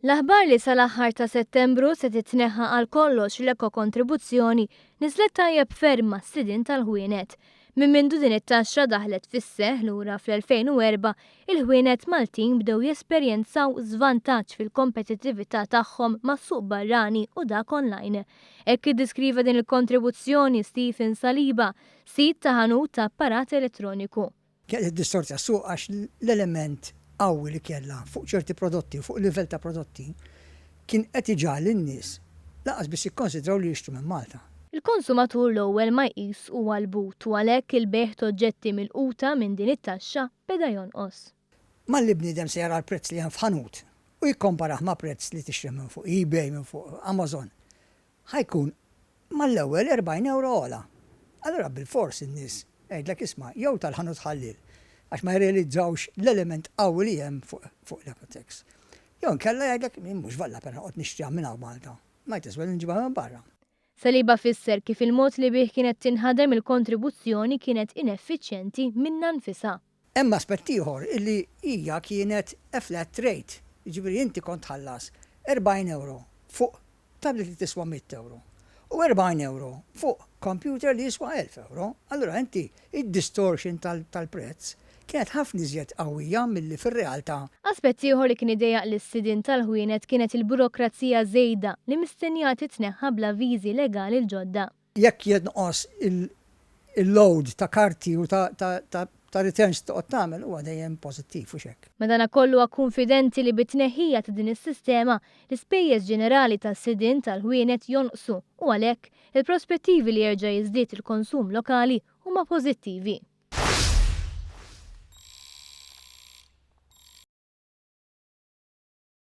L-aħbar li sal-aħħar ta' Settembru se titneħħa għal kollox l-eko kontribuzzjoni nislet tajjeb ferma s-sidin tal-ħwienet. Minn mindu din it-taxxa daħlet fis-seħħ lura fl-2004 il-ħwienet Maltin bdew jesperjenzaw żvantaġġ fil-kompetittività tagħhom mas-suq barrani u dak online. Hekk iddeskriva din il-kontribuzzjoni Stephen Saliba, sit ta' ħanut ta' apparat elettroniku. Kienet distorta suq għax l-element qawwi li kellha fuq ċerti prodotti, fuq livell ta' prodotti, kien qed iġal lin-nies laqas biex jikkonsidraw li jixtru minn Malta. Il-konsumatur l-ewwel ma jqis huwa l-but u għalhekk il-beħ toġġetti milquta minn din it-taxxa beda jonqos. Malli bniedem se jara l-prezz li hemm f'ħanut u jikkomparah ma' prezz li tixtri minn fuq eBay minn fuq Amazon, ħajkun mal-ewwel 40 euro ola. Allura bil-fors in-nies għejdlek isma' jew tal-ħanut ħallil għax ma jrealizzawx l-element qawwi li hemm fuq l-Ecotex. Jew nkella jgħidlek mhux valla per noqgħod nixtriha minn Malta, ma jtiswel nġibha minn barra. Saliba fisser kif il-mod li bih kienet tinħadem il-kontribuzzjoni kienet ineffiċjenti minnha nfisha. Hemm aspett ieħor illi hija kienet a flat rate, jiġifieri inti kont tħallas 40 euro fuq tablet li tiswa 100 euro u 40 euro fuq computer li jiswa 1000 euro. Allura inti id-distortion tal-prezz kienet ħafna iżjed qawwija milli fir-realtà. Aspett ieħor li kien idejjaq lis-sidin tal-ħwienet kienet il-burokrazija żejda li mistennija titneħħa bla viżi legali l-ġodda. Jekk jinqos il-load ta' karti u ta' returns toqgħod tagħmel huwa dejjem pożittiv u xekk. Madankollu huwa konfidenti li bit-tneħħija ta' din is-sistema l-ispejjeż ġenerali tas-sidin tal-ħwienet jonqsu u għalhekk il-prospettivi li jerġa' jiżdied il-konsum lokali huma pożittivi.